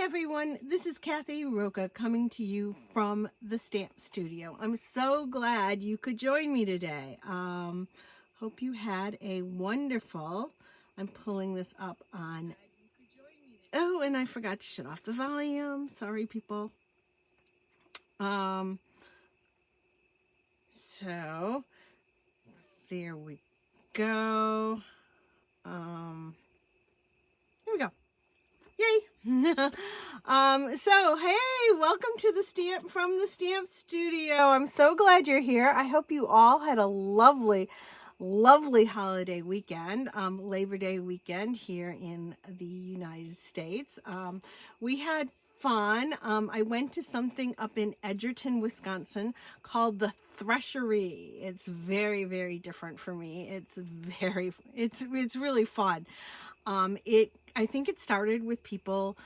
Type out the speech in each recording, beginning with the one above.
Hi everyone, this is Kathy Roca coming to you from the Stamp Studio. I'm so glad you could join me today. Hope you had a wonderful, I'm pulling this up on, oh, and I forgot to shut off the volume. Sorry people. So there we go. There we go. Yay! So hey, welcome to the Stamp Studio. I'm so glad you're here. I hope you all had a lovely holiday weekend, Labor Day weekend here in the United States. We had fun. I went to something up in Edgerton, Wisconsin called the Threshery. It's very different for me. It's really fun. I think it started with people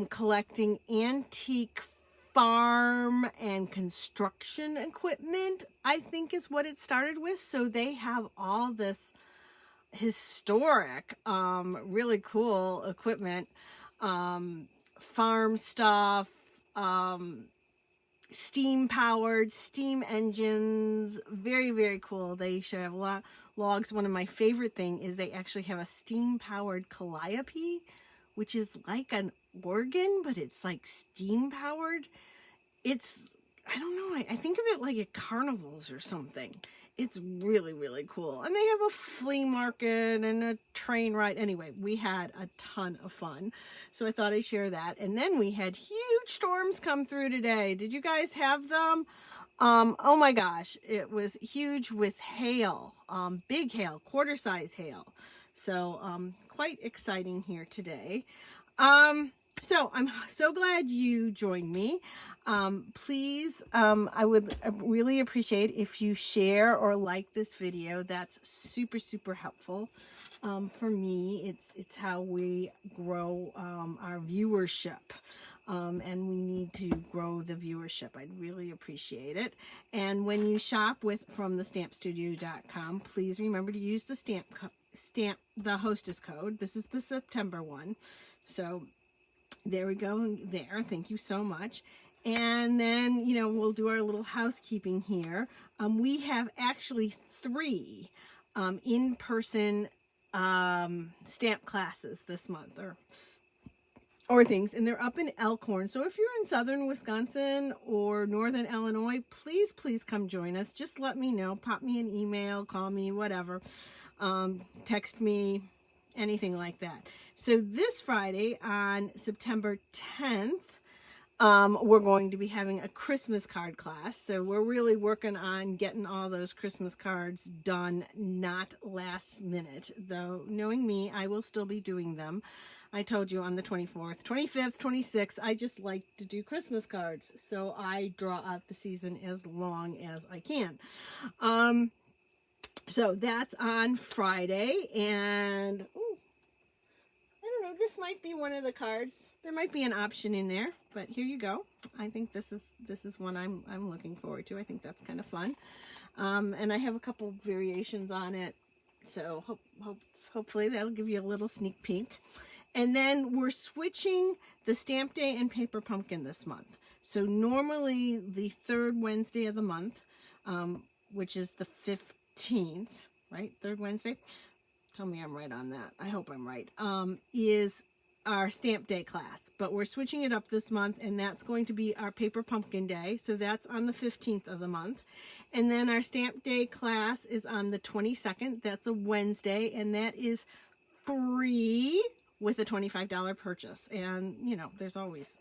collecting antique farm and construction equipment, I think is what it started with. So they have all this historic, really cool equipment, farm stuff, steam powered, steam engines, very cool. They should have logs. One of my favorite thing is they actually have a steam powered calliope, which is like an organ, but it's like steam powered. It's, I don't know, I think of it like at carnivals or something. It's really cool. And they have a flea market and a train ride. Anyway, we had a ton of fun. So I thought I'd share that. And then we had huge storms come through today. Did you guys have them? Oh my gosh, it was huge with hail, big hail, quarter-size hail. So quite exciting here today. So I'm so glad you joined me. Please, I would really appreciate if you share or like this video. That's super helpful. For me, it's how we grow our viewership. And we need to grow the viewership. I'd really appreciate it. And when you shop from thestampstudio.com, please remember to use the the hostess code. This is the September one. So there we go there. Thank you so much. And then, you know, we'll do our little housekeeping here. We have actually 3 in-person stamp classes this month or things, and they're up in Elkhorn. So if you're in southern Wisconsin or northern Illinois, please come join us. Just let me know. Pop me an email, call me, whatever. Text me, anything like that. So this Friday on September 10th, we're going to be having a Christmas card class. So we're really working on getting all those Christmas cards done, not last minute. Though knowing me, I will still be doing them. I told you on the 24th, 25th, 26th, I just like to do Christmas cards. So I draw out the season as long as I can. So that's on Friday, and ooh, I don't know, this might be one of the cards. There might be an option in there, but here you go. I think this is one I'm looking forward to. I think that's kind of fun. And I have a couple variations on it, so hopefully that'll give you a little sneak peek. And then we're switching the Stamp Day and Paper Pumpkin this month. So normally the 3rd Wednesday of the month, which is the 15th, right? 3rd Wednesday? Tell me I'm right on that. I hope I'm right. Is our Stamp Day class. But we're switching it up this month, and that's going to be our Paper Pumpkin Day. So that's on the 15th of the month. And then our Stamp Day class is on the 22nd. That's a Wednesday, and that is free with a $25 purchase. And, you know, there's always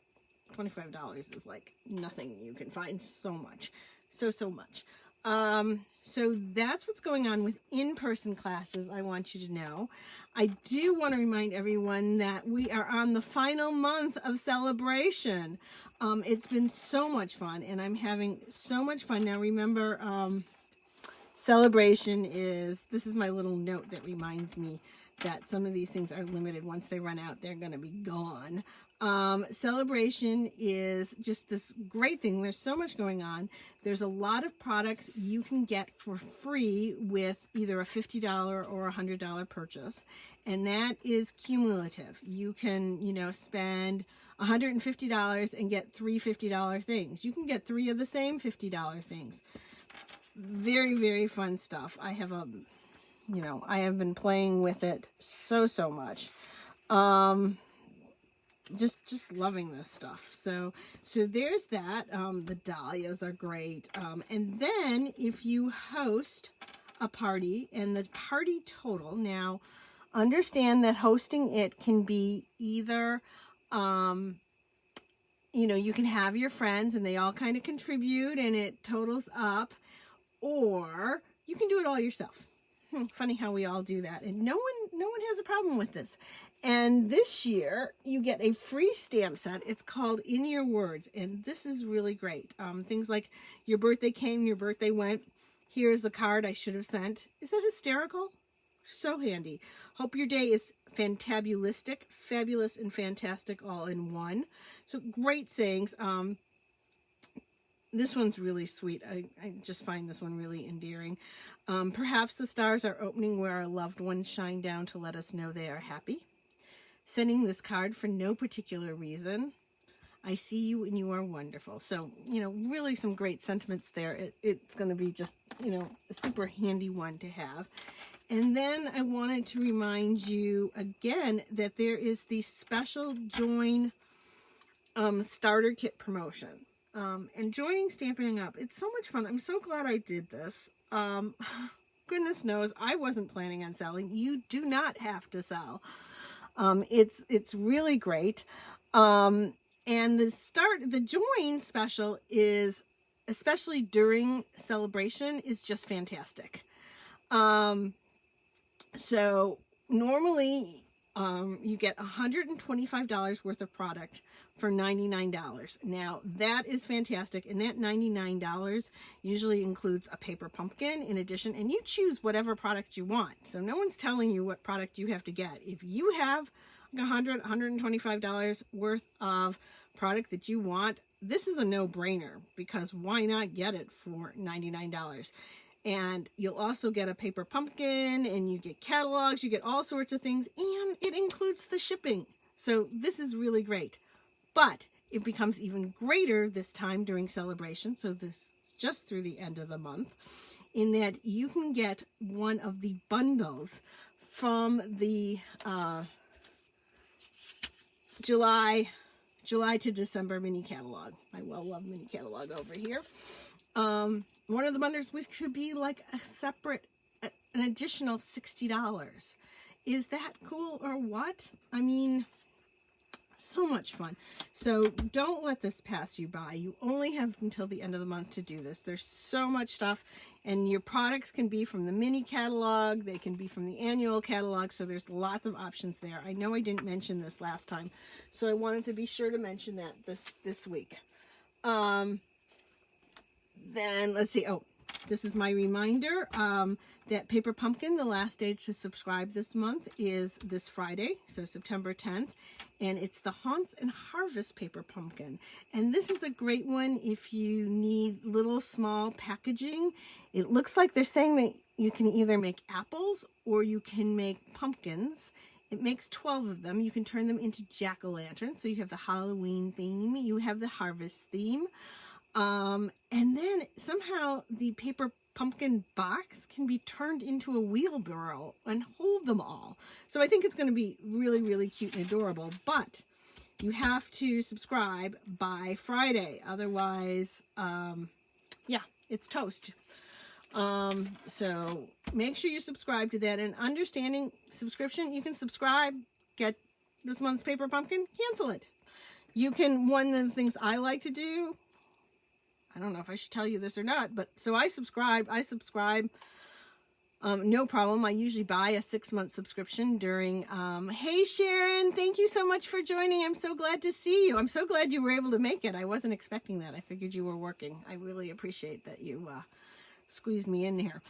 $25 is like nothing. You can find so much. So much. So that's what's going on with in-person classes. I want you to know. I do want to remind everyone that we are on the final month of celebration. It's been so much fun, and I'm having so much fun. Now remember, celebration is, this is my little note that reminds me that some of these things are limited. Once they run out, they're going to be gone. Celebration is just this great thing. There's so much going on. There's a lot of products you can get for free with either a $50 or a $100 purchase, and that is cumulative. You can, you know, spend $150 and get three $50 things. You can get three of the same $50 things. Very, very fun stuff. I have you know, I have been playing with it so much. Just loving this stuff. So there's that. The dahlias are great. And then if you host a party, and the party total, now understand that hosting it can be either, you know, you can have your friends and they all kind of contribute and it totals up, or you can do it all yourself. Funny how we all do that, and no one has a problem with this. And this year you get a free stamp set. It's called In Your Words, and this is really great. Things like your birthday came, your birthday went. Here's a card I should have sent. Is that hysterical? So handy. Hope your day is fantabulistic, fabulous, and fantastic all in one. So great sayings. This one's really sweet. I just find this one really endearing. Perhaps the stars are opening where our loved ones shine down to let us know they are happy. Sending this card for no particular reason. I see you and you are wonderful. So, you know, really some great sentiments there. It's going to be just, you know, a super handy one to have. And then I wanted to remind you again that there is the special Join starter kit promotion. And joining Stamping Up, it's so much fun. I'm so glad I did this. Goodness knows I wasn't planning on selling. You do not have to sell. It's really great. And the Join special is, especially during celebration, is just fantastic. So normally you get $125 worth of product for $99. Now that is fantastic, and that $99 usually includes a paper pumpkin in addition, and you choose whatever product you want. So no one's telling you what product you have to get. If you have $125 worth of product that you want, this is a no-brainer, because why not get it for $99? And you'll also get a paper pumpkin, and you get catalogs, you get all sorts of things, and it includes the shipping. So this is really great. But it becomes even greater this time during celebration. So this is just through the end of the month, in that you can get one of the bundles from the July to December mini catalog. My well-loved mini catalog over here. One of the bundles, which could be like a separate, an additional $60. Is that cool or what? I mean, so much fun. So don't let this pass you by. You only have until the end of the month to do this. There's so much stuff, and your products can be from the mini catalog. They can be from the annual catalog. So there's lots of options there. I know I didn't mention this last time, so I wanted to be sure to mention that this week. Then let's see. Oh, this is my reminder that Paper Pumpkin, the last day to subscribe this month is this Friday, so September 10th, and it's the Haunts and Harvest Paper Pumpkin. And this is a great one if you need little small packaging. It looks like they're saying that you can either make apples or you can make pumpkins. It makes 12 of them. You can turn them into jack-o'-lanterns. So you have the Halloween theme, you have the harvest theme. And then somehow the paper pumpkin box can be turned into a wheelbarrow and hold them all. So I think it's going to be really, really cute and adorable, but you have to subscribe by Friday. Otherwise, yeah, it's toast. So make sure you subscribe to that. And understanding subscription, you can subscribe, get this month's paper pumpkin, cancel it. You can, one of the things I like to do, I don't know if I should tell you this or not, but so I subscribe, no problem. I usually buy a 6-month subscription during, hey Sharon, thank you so much for joining. I'm so glad to see you. I'm so glad you were able to make it. I wasn't expecting that. I figured you were working. I really appreciate that you, squeezed me in here.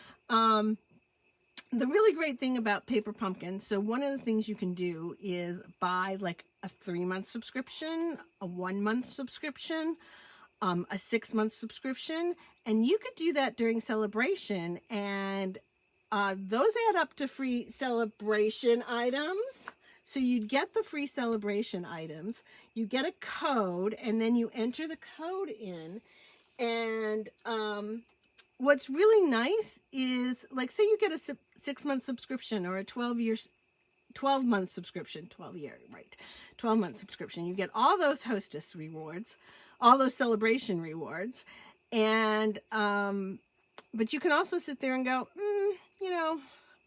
the really great thing about Paper Pumpkin, so one of the things you can do is buy like a 3-month subscription, a 1-month subscription, a 6-month subscription, and you could do that during celebration, and those add up to free celebration items. So you'd get the free celebration items, you get a code, and then you enter the code in, and what's really nice is, like, say you get a 6-month subscription or a 12-month subscription, 12-month subscription. You get all those hostess rewards, all those celebration rewards, and but you can also sit there and go, you know,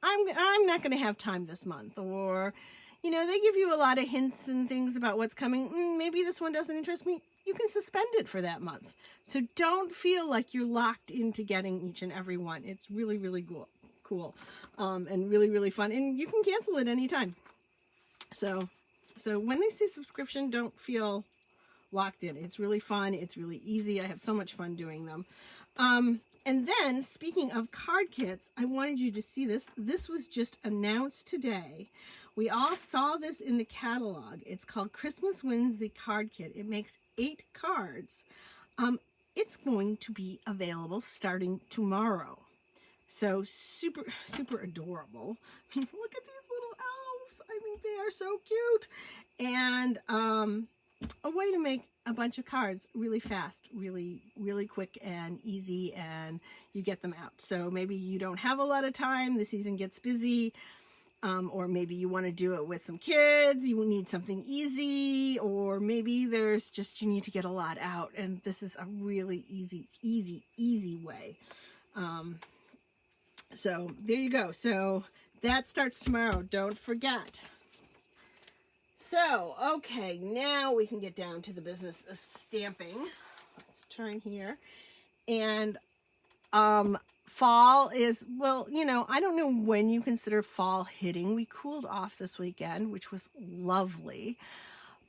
I'm not going to have time this month, or, you know, they give you a lot of hints and things about what's coming. Maybe this one doesn't interest me. You can suspend it for that month. So don't feel like you're locked into getting each and every one. It's really, really cool, and really, really fun. And you can cancel it anytime. So when they say subscription, don't feel locked in. It's really fun. It's really easy. I have so much fun doing them. And then, speaking of card kits, I wanted you to see this. This was just announced today. We all saw this in the catalog. It's called Christmas Whimsy Card Kit. It makes 8 cards. It's going to be available starting tomorrow. So super, super adorable. I mean, look at these little elves. I think they are so cute. And a way to make a bunch of cards really fast, really, really quick and easy, and you get them out. So maybe you don't have a lot of time, the season gets busy, or maybe you want to do it with some kids, you need something easy, or maybe there's just, you need to get a lot out, and this is a really easy way. So there you go. So that starts tomorrow, don't forget. So, okay, now we can get down to the business of stamping. Let's turn here. And fall is, well, you know, I don't know when you consider fall hitting. We cooled off this weekend, which was lovely.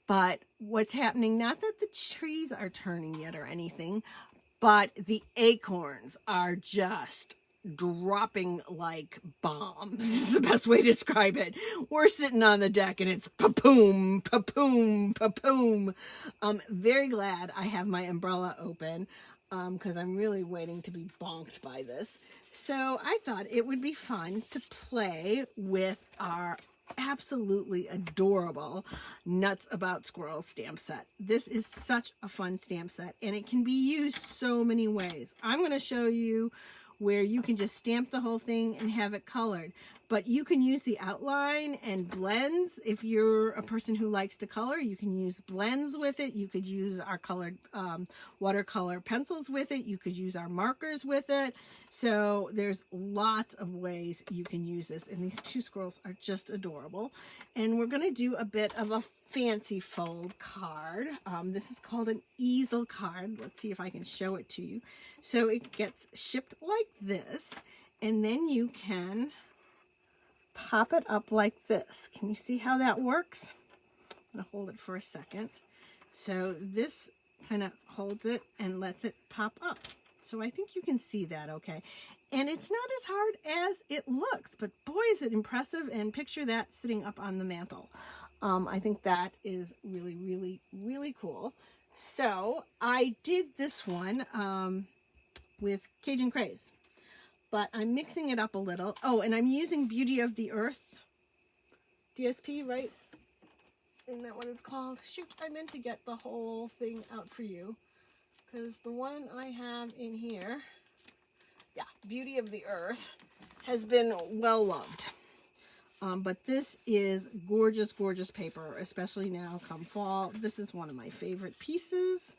But what's happening, not that the trees are turning yet or anything, but the acorns are just dropping like bombs is the best way to describe it. We're sitting on the deck and it's pa-poom, pa-poom, pa-poom. I'm very glad I have my umbrella open because I'm really waiting to be bonked by this. So I thought it would be fun to play with our absolutely adorable Nuts About Squirrels stamp set. This is such a fun stamp set and it can be used so many ways. I'm going to show you where you can just stamp the whole thing and have it colored. But you can use the outline and blends. If you're a person who likes to color, you can use blends with it. You could use our colored watercolor pencils with it. You could use our markers with it. So there's lots of ways you can use this. And these 2 squirrels are just adorable. And we're going to do a bit of a fancy fold card. This is called an Easel Card. Let's see if I can show it to you. So it gets shipped like this, and then you can pop it up like this. Can you see how that works? I'm going to hold it for a second. So this kind of holds it and lets it pop up. So I think you can see that okay. And it's not as hard as it looks, but boy is it impressive, and picture that sitting up on the mantle. I think that is really, really, really cool. So I did this one with Cajun Craze, but I'm mixing it up a little. Oh, and I'm using Beauty of the Earth DSP, right? Isn't that what it's called? Shoot, I meant to get the whole thing out for you, because the one I have in here, yeah, Beauty of the Earth, has been well loved. But this is gorgeous, gorgeous paper, especially now come fall. This is one of my favorite pieces.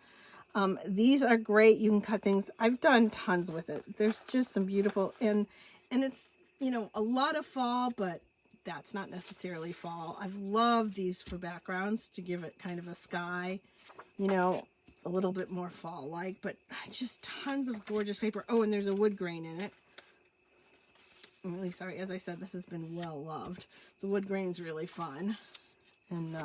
These are great. You can cut things. I've done tons with it. There's just some beautiful, and it's, you know, a lot of fall, but that's not necessarily fall. I've loved these for backgrounds to give it kind of a sky, you know, a little bit more fall-like, but just tons of gorgeous paper. Oh, and there's a wood grain in it. I'm really sorry. As I said, this has been well loved. The wood grain's really fun. And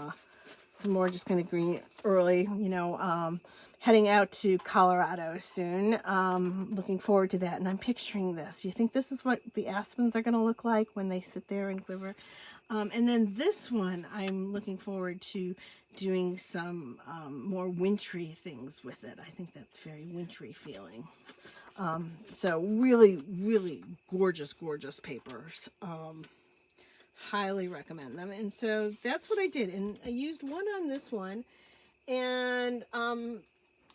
some more just kind of green early, you know, heading out to Colorado soon. Looking forward to that. And I'm picturing this. You think this is what the aspens are going to look like when they sit there and quiver? And then this one, I'm looking forward to doing some more wintry things with it. I think that's very wintry feeling. So really, really gorgeous, gorgeous papers. Highly recommend them. And so that's what I did. And I used one on this one. And,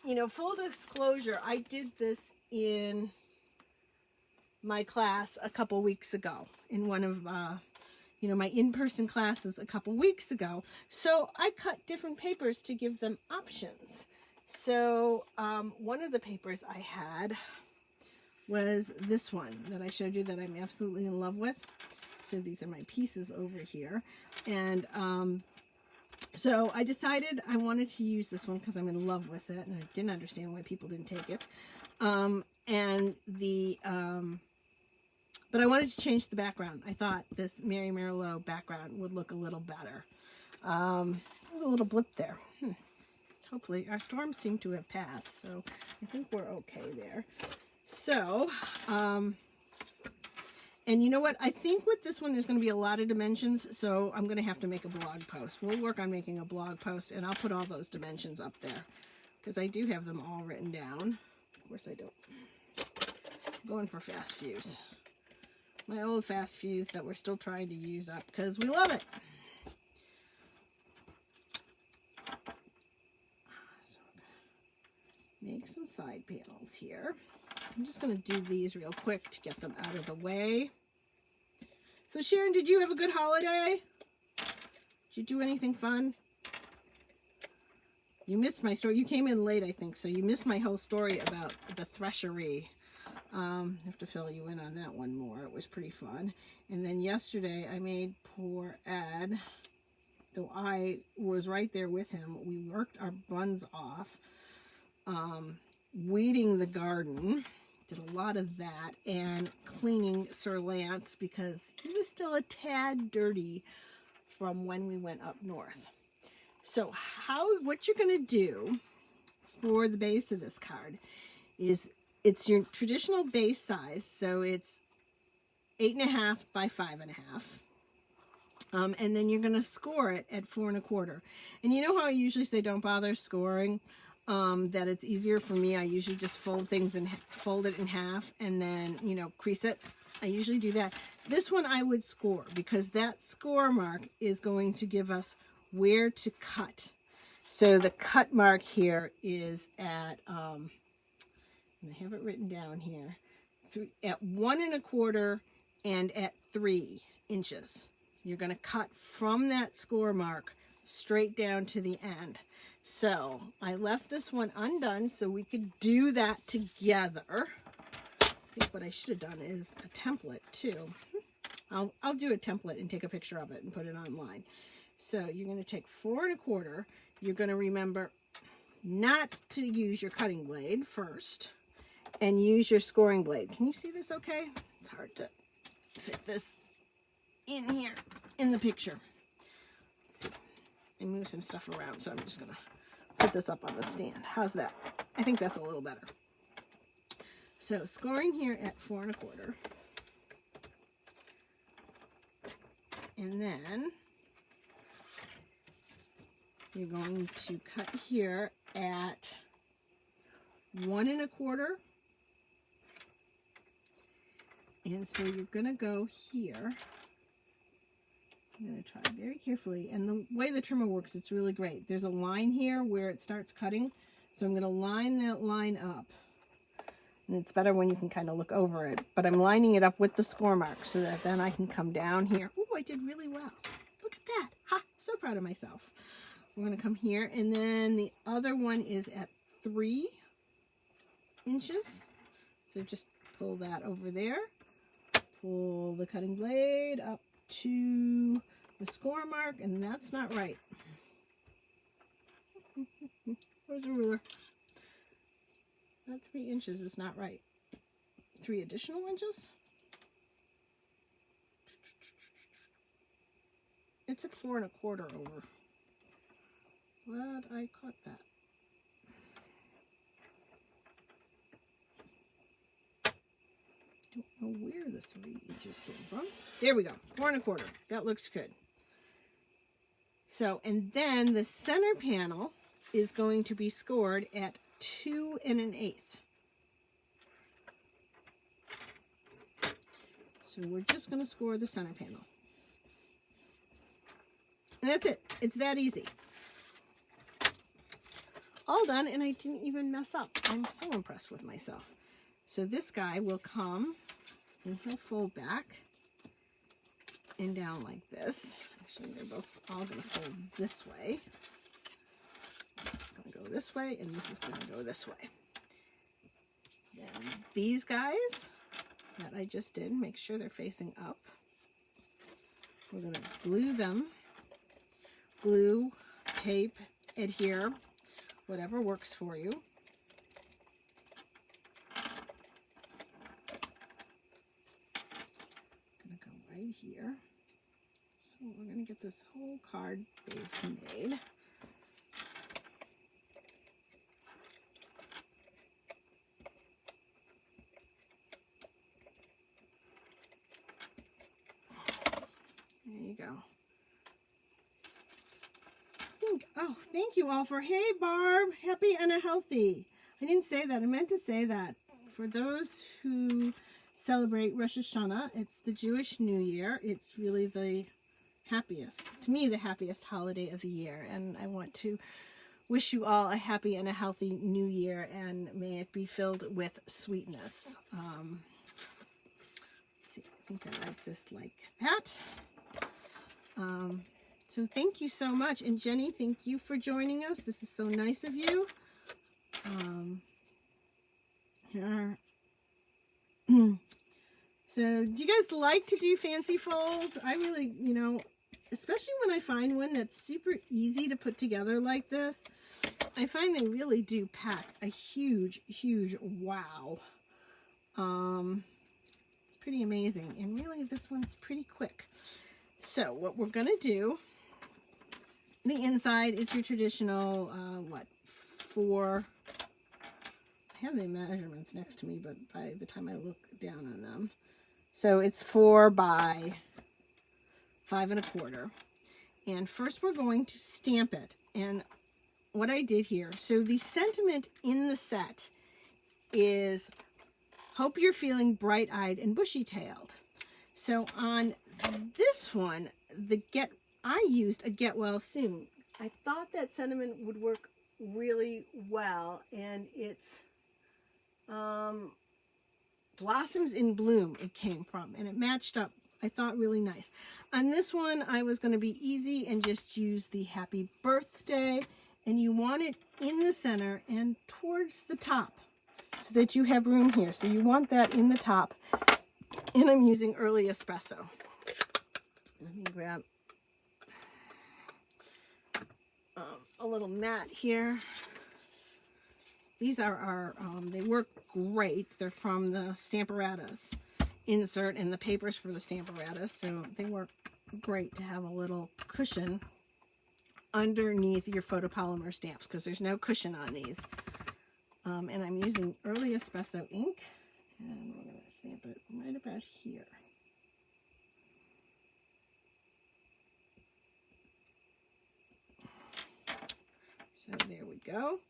you know, full disclosure, I did this in my class a couple weeks ago, in one of, you know, my in-person classes a couple weeks ago. So I cut different papers to give them options. So one of the papers I had was this one that I showed you that I'm absolutely in love with. So these are my pieces over here. And so I decided I wanted to use this one because I'm in love with it. And I didn't understand why people didn't take it. But I wanted to change the background. I thought this Mary Merlot background would look a little better. There's a little blip there. Hopefully our storms seem to have passed. So I think we're okay there. So, and you know what? I think with this one, there's going to be a lot of dimensions, so I'm going to have to make a blog post. We'll work on making a blog post, and I'll put all those dimensions up there, because I do have them all written down. Of course I don't. I'm going for fast fuse. My old fast fuse that we're still trying to use up, because we love it. So we're going to make some side panels here. I'm just going to do these real quick to get them out of the way. So Sharon, did you have a good holiday? Did you do anything fun? You missed my story. You came in late, I think, so you missed my whole story about the threshery. I have to fill you in on that one more. It was pretty fun. And then yesterday I made poor Ed, though I was right there with him. We worked our buns off, weeding the garden. Did a lot of that, and cleaning Sir Lance because he was still a tad dirty from when we went up north. So what you're going to do for the base of this card is it's your traditional base size. So it's 8.5 by 5.5. And then you're going to score it at 4 1/4. And you know how I usually say don't bother scoring? That it's easier for me. I usually just fold it in half and then, you know, crease it. I usually do that. This one I would score because that score mark is going to give us where to cut. So the cut mark here is at, and I have it written down here, at 1 1/4 and at 3 inches. You're going to cut from that score mark straight down to the end. So I left this one undone so we could do that together. I think what I should have done is a template too. I'll do a template and take a picture of it and put it online. So you're going to take 4 1/4. You're going to remember not to use your cutting blade first and use your scoring blade. Can you see this okay? It's hard to fit this in here in the picture. Let's see. I move some stuff around, so I'm just going to put this up on the stand. How's that? I think that's a little better. So scoring here at 4 1/4. And then you're going to cut here at 1 1/4. And so you're going to go here. I'm going to try very carefully. And the way the trimmer works, it's really great. There's a line here where it starts cutting. So I'm going to line that line up. And it's better when you can kind of look over it. But I'm lining it up with the score mark so that then I can come down here. Ooh, I did really well. Look at that. Ha! So proud of myself. We're going to come here. And then the other one is at 3 inches. So just pull that over there. Pull the cutting blade up to the score mark, and that's not right. Where's the ruler? That 3 inches is not right. 3 additional inches? It's at 4 1/4 over. Glad I caught that. Don't know where the 3 inches came from. There we go, 4 1/4. That looks good. So, and then the center panel is going to be scored at 2 1/8. So we're just going to score the center panel. And that's it. It's that easy. All done, and I didn't even mess up. I'm so impressed with myself. So this guy will come, and he'll fold back and down like this. Actually, they're both all going to fold this way. This is going to go this way, and this is going to go this way. Then these guys that I just did, make sure they're facing up. We're going to glue them. Glue, tape, adhere, whatever works for you. Gonna go right here. So we're gonna get this whole card base made. There you go. Oh, thank you all for, hey Barb, happy and a healthy. I didn't say that, I meant to say that. For those who celebrate Rosh Hashanah, it's the Jewish New Year. It's really the happiest, to me, the happiest holiday of the year. And I want to wish you all a happy and a healthy New Year, and may it be filled with sweetness. Let's see, I think I like this like that. So thank you so much. And Jenny, thank you for joining us. This is so nice of you. Here. So do you guys like to do fancy folds? I really, you know, especially when I find one that's super easy to put together like this, I find they really do pack a huge, huge wow. It's pretty amazing. And really this one's pretty quick. So what we're going to do, the inside, it's your traditional, what, 4, I have the measurements next to me, but by the time I look down on them. So it's 4 by 5 1/4. And first we're going to stamp it. And what I did here, so the sentiment in the set is, hope you're feeling bright-eyed and bushy-tailed. So on this one, I used a get well soon. I thought that sentiment would work really well, and it's Blossoms in Bloom it came from, and it matched up, I thought, really nice. On this one, I was going to be easy and just use the happy birthday, and you want it in the center and towards the top so that you have room here. So you want that in the top, and I'm using early espresso. Let me grab a little mat here. These are our, they work great. They're from the Stamparatus insert and the papers for the Stamparatus, so they work great to have a little cushion underneath your photopolymer stamps, because there's no cushion on these. And I'm using early espresso ink, and we're going to stamp it right about here. So there we go.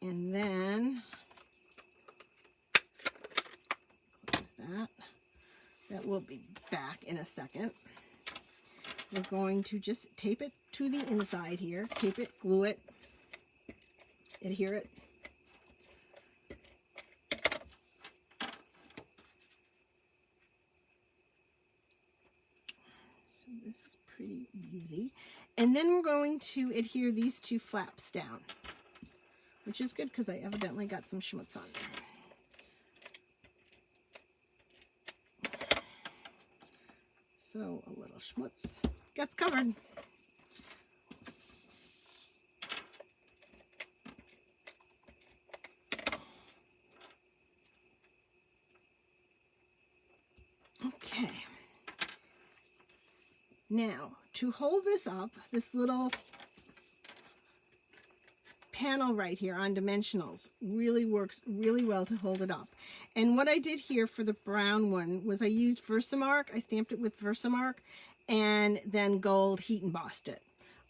And then, close that. That will be back in a second. We're going to just tape it to the inside here. Tape it, glue it, adhere it. So this is pretty easy. And then we're going to adhere these 2 flaps down, which is good because I evidently got some schmutz on there. So a little schmutz gets covered. Okay. Now, to hold this up, this little panel right here on dimensionals really works really well to hold it up. And what I did here for the brown one was I used Versamark. I stamped it with Versamark and then gold heat embossed it.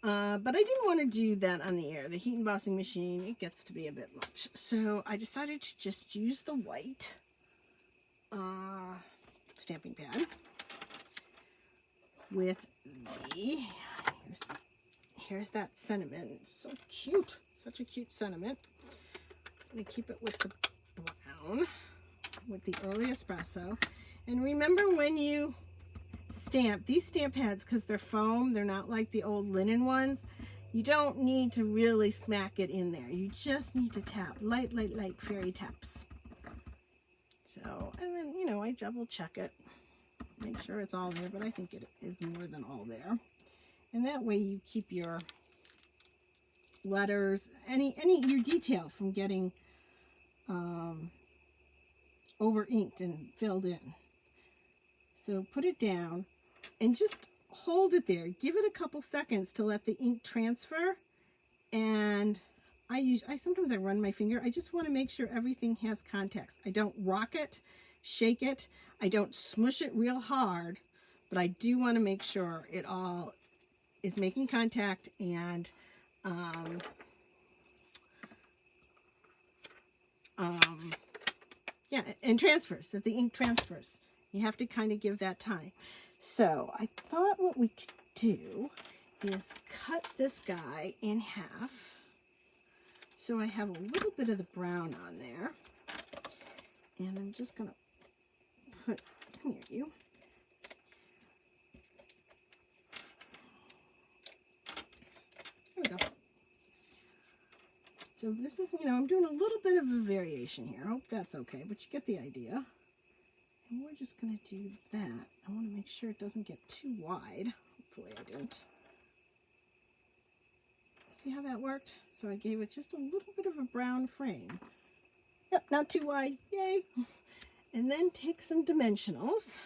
But I didn't want to do that on the air. The heat embossing machine, it gets to be a bit much. So I decided to just use the white stamping pad with the, here's that sentiment. It's so cute. Such a cute sentiment. I'm going to keep it with the brown, with the early espresso. And remember when you stamp, these stamp pads, because they're foam, they're not like the old linen ones, you don't need to really smack it in there. You just need to tap, light fairy taps. So, and then, you know, I double check it, make sure it's all there, but I think it is more than all there. And that way you keep your letters, your detail from getting over inked and filled in. So put it down and just hold it there. Give it a couple seconds to let the ink transfer. And sometimes I run my finger. I just want to make sure everything has context. I don't rock it, shake it. I don't smush it real hard, but I do want to make sure it all is making contact and yeah, and transfers, that the ink transfers. You have to kind of give that time. So I thought what we could do is cut this guy in half. So I have a little bit of the brown on there. And I'm just going to put, come here, you. There we go. So this is, you know, I'm doing a little bit of a variation here. I hope that's okay, but you get the idea. And we're just going to do that. I want to make sure it doesn't get too wide. Hopefully I didn't. See how that worked? So I gave it just a little bit of a brown frame. Yep, not too wide. Yay! And then take some dimensionals.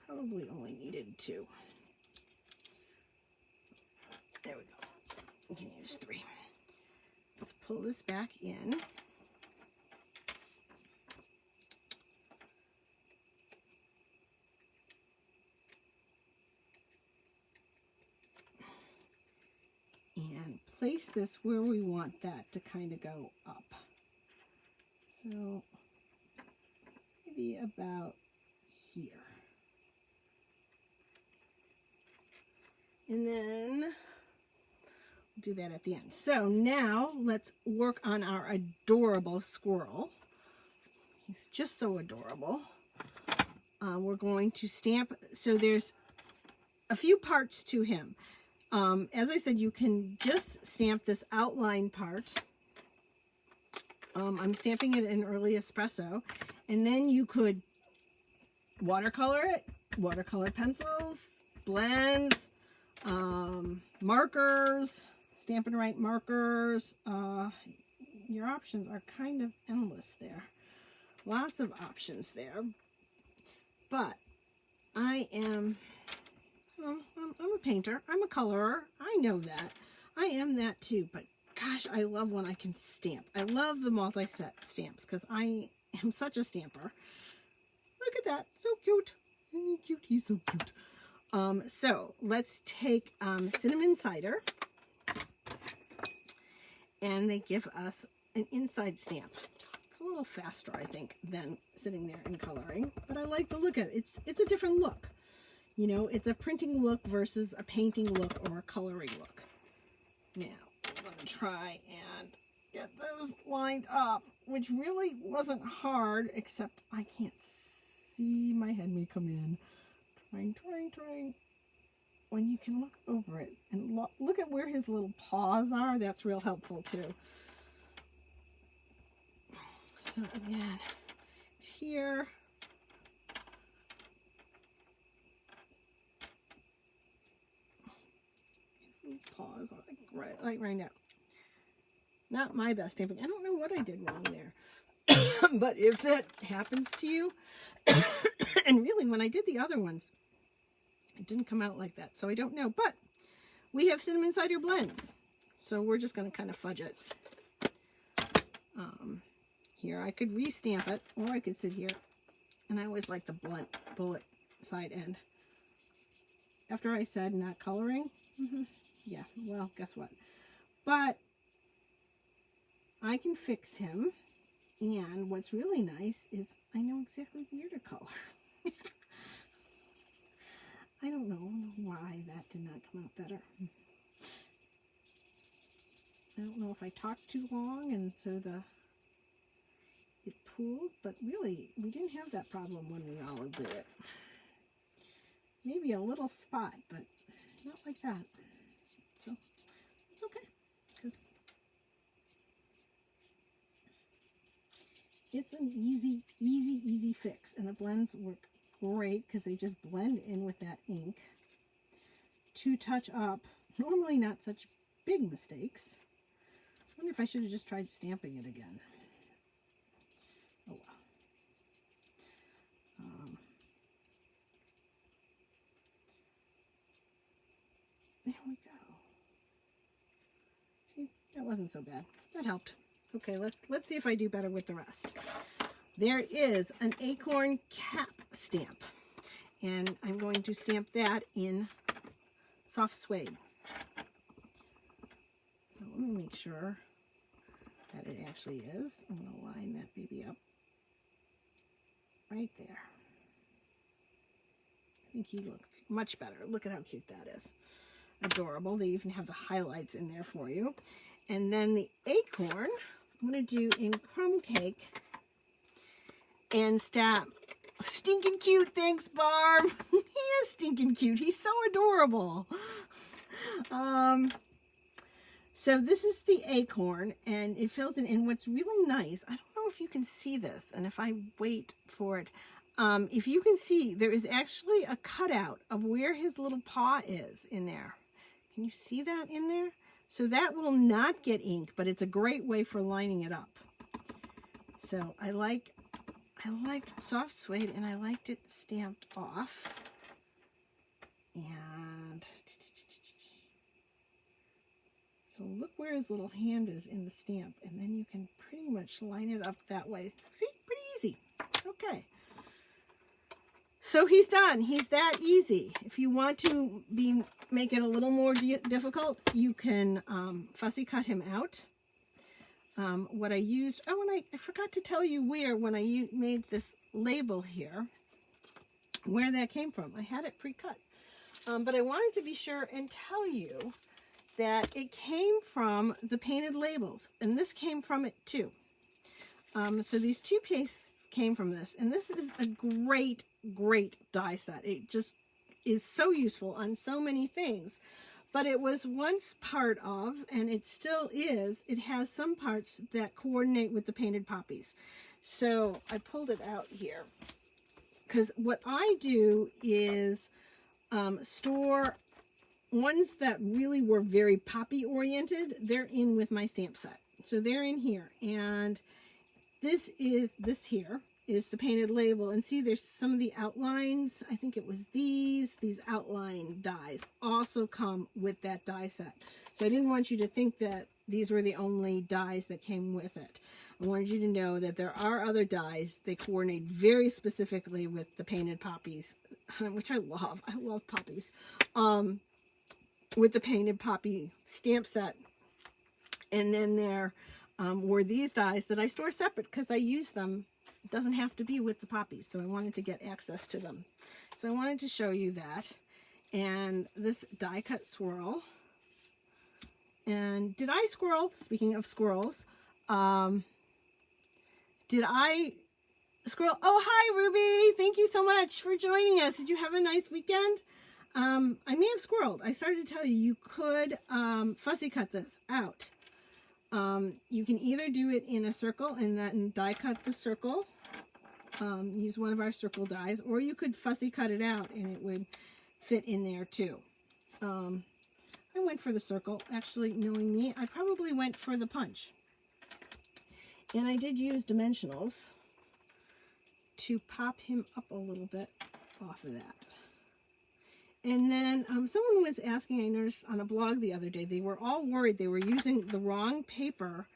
Probably only needed 2. There we go. You can use 3. Let's pull this back in. And place this where we want that to kind of go up. So maybe about here. And then we'll do that at the end. So now let's work on our adorable squirrel. He's just so adorable. We're going to stamp, so there's a few parts to him. As I said, you can just stamp this outline part. I'm stamping it in early espresso, and then you could watercolor it, watercolor pencils, blends, markers, Stampin' Write markers. Your options are kind of endless there. Lots of options there. But I am, I'm a painter. I'm a colorer. I know that. I am that too. But gosh, I love when I can stamp. I love the multi-set stamps because I am such a stamper. Look at that. So cute. Isn't he cute? He's so cute. So let's take cinnamon cider. And they give us an inside stamp. It's a little faster, I think, than sitting there and coloring. But I like the look of it. It's a different look. You know, it's a printing look versus a painting look or a coloring look. Now, I'm going to try and get those lined up, which really wasn't hard, except I can't see my head may come in. Trying. When you can look over it and look at where his little paws are, that's real helpful too. So again, here. His little paws are like right now. Not my best stamping. I don't know what I did wrong there. But if that happens to you, and really when I did the other ones, it didn't come out like that, so I don't know. But we have cinnamon cider blends. So we're just going to kind of fudge it. Here, I could re-stamp it, or I could sit here. And I always like the blunt bullet side end. After I said not coloring, yeah, well, guess what? But I can fix him. And what's really nice is I know exactly where to color. I don't know why that did not come out better. I don't know if I talked too long and so it pooled, but really we didn't have that problem when we all do it. Maybe a little spot, but not like that. So it's okay, because it's an easy fix, and the blends work great because they just blend in with that ink to touch up normally not such big mistakes. I wonder if I should have just tried stamping it again. Oh well. There we go. See, that wasn't so bad. That helped. Okay, let's see if I do better with the rest. There is an Acorn Cap Stamp, and I'm going to stamp that in soft suede. So let me make sure that it actually is. I'm going to line that baby up right there. I think he looks much better. Look at how cute that is. Adorable. They even have the highlights in there for you. And then the acorn, I'm going to do in crumb cake and stamp. Stinking cute. Thanks, Barb. He is stinking cute. He's so adorable. So this is the acorn, and it fills in. And what's really nice, I don't know if you can see this, and if I wait for it, if you can see, there is actually a cutout of where his little paw is in there. Can you see that in there? So that will not get ink, but it's a great way for lining it up. So I liked soft suede, and I liked it stamped off. And so look where his little hand is in the stamp, and then you can pretty much line it up that way. See, pretty easy. Okay. So he's done. He's that easy. If you want to make it a little more difficult, you can fussy cut him out. What I used, oh, and I forgot to tell you where, when I made this label here, where that came from. I had it pre-cut. But I wanted to be sure and tell you that it came from the painted labels, and this came from it too. So these two pastes came from this, and this is a great die set. It just is so useful on so many things. But it was once part of, and it still is, it has some parts that coordinate with the painted poppies. So I pulled it out here, because what I do is store ones that really were very poppy oriented. They're in with my stamp set. So they're in here, and this here is the painted label, and see there's some of the outlines. I think it was these outline dies also come with that die set. So I didn't want you to think that these were the only dies that came with it. I wanted you to know that there are other dies. They coordinate very specifically with the painted poppies, which I love. I love poppies. With the painted poppy stamp set. And then there were these dies that I store separate because I use them. It doesn't have to be with the poppies, so I wanted to get access to them. So I wanted to show you that. And this die cut swirl. And did I squirrel? Speaking of squirrels, did I squirrel? Oh, hi, Ruby. Thank you so much for joining us. Did you have a nice weekend? I may have squirreled. I started to tell you, you could fussy cut this out. You can either do it in a circle and then die cut the circle, use one of our circle dies, or you could fussy cut it out and it would fit in there too. I went for the circle. Actually, knowing me, I probably went for the punch. And I did use dimensionals to pop him up a little bit off of that. And then someone was asking, I noticed on a blog the other day, they were all worried they were using the wrong paper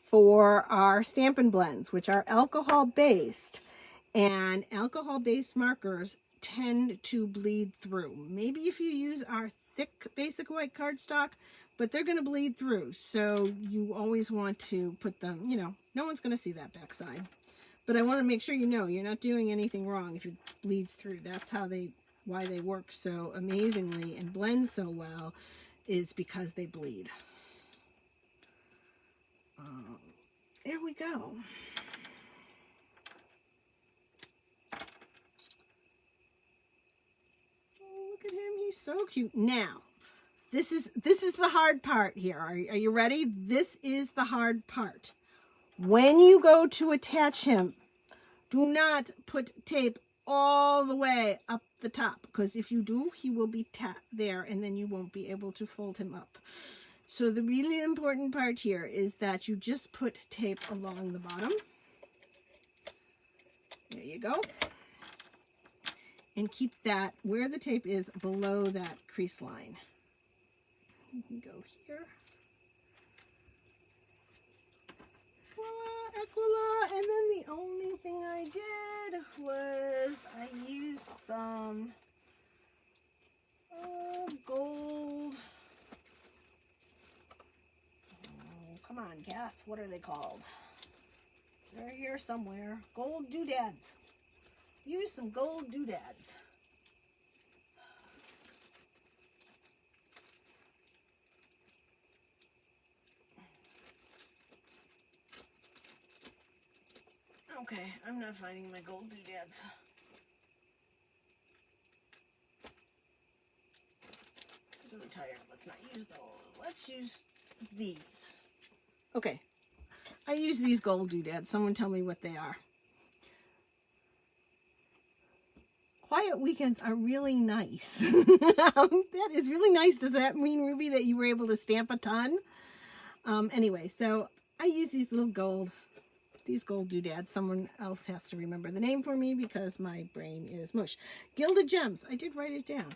for our Stampin' Blends, which are alcohol-based. And alcohol-based markers tend to bleed through. Maybe if you use our thick basic white cardstock, but they're going to bleed through. So you always want to put them, you know, no one's going to see that backside. But I want to make sure you know you're not doing anything wrong if it bleeds through. That's why they work so amazingly and blend so well, is because they bleed. There we go. Oh, look at him. He's so cute. Now, this is the hard part here. Are you ready? This is the hard part. When you go to attach him, do not put tape all the way up the top, because if you do, he will be there and then you won't be able to fold him up. So the really important part here is that you just put tape along the bottom. There you go. And keep that where the tape is below that crease line. You can go here. Voila, Aquila. And then the only thing I did was I used some gold. Oh, come on, Kath. What are they called? They're here somewhere. Gold doodads. Use some gold doodads. Okay, I'm not finding my gold doodads. I'm really tired. Let's not use those. Let's use these. Okay. I use these gold doodads. Someone tell me what they are. Quiet weekends are really nice. That is really nice. Does that mean, Ruby, that you were able to stamp a ton? Anyway, so I use these gold doodads. Someone else has to remember the name for me because my brain is mush. Gilded Gems. I did write it down.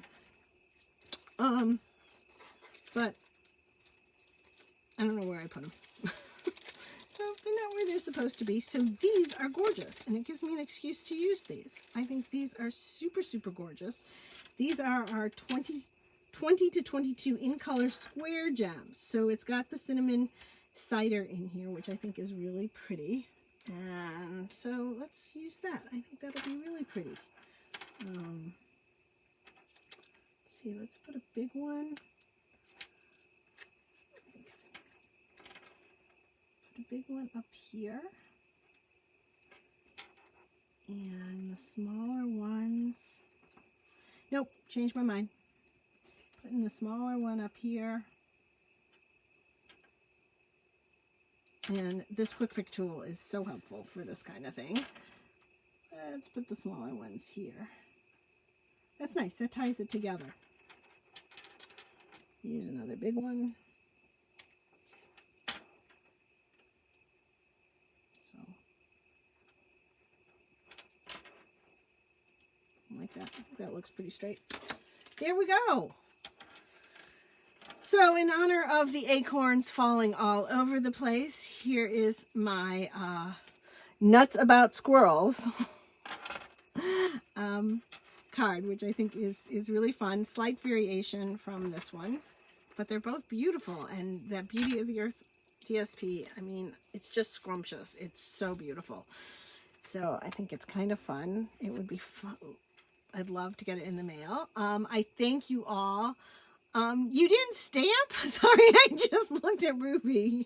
But I don't know where I put them. So they're not where they're supposed to be. So these are gorgeous, and it gives me an excuse to use these. I think these are super, super gorgeous. These are our 20 to 22 in color square gems. So it's got the cinnamon cider in here, which I think is really pretty. And so let's use that. I think that'll be really pretty. Let's see, let's put a big one. Put a big one up here. And the smaller ones, nope, changed my mind. Putting the smaller one up here. And this Quick Pick tool is so helpful for this kind of thing. Let's put the smaller ones here. That's nice. That ties it together. Use another big one. So, like that. I think that looks pretty straight. There we go. So in honor of the acorns falling all over the place, here is my Nuts About Squirrels card, which I think is really fun. Slight variation from this one, but they're both beautiful. And that Beauty of the Earth TSP, I mean, it's just scrumptious. It's so beautiful. So I think it's kind of fun. It would be fun. I'd love to get it in the mail. I thank you all. You didn't stamp? Sorry, I just looked at Ruby.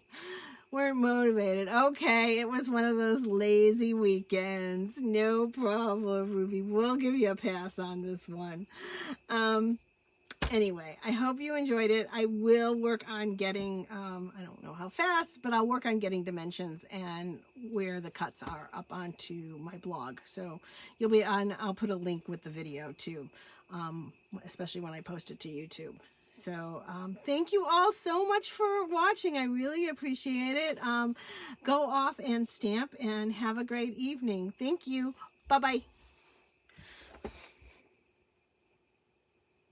Weren't motivated. Okay, it was one of those lazy weekends. No problem, Ruby. We'll give you a pass on this one. Anyway, I hope you enjoyed it. I will work on getting, I don't know how fast, but I'll work on getting dimensions and where the cuts are up onto my blog. So you'll be on, I'll put a link with the video too, especially when I post it to YouTube. So thank you all so much for watching. I really appreciate it. Go off and stamp and have a great evening. Thank you. Bye-bye.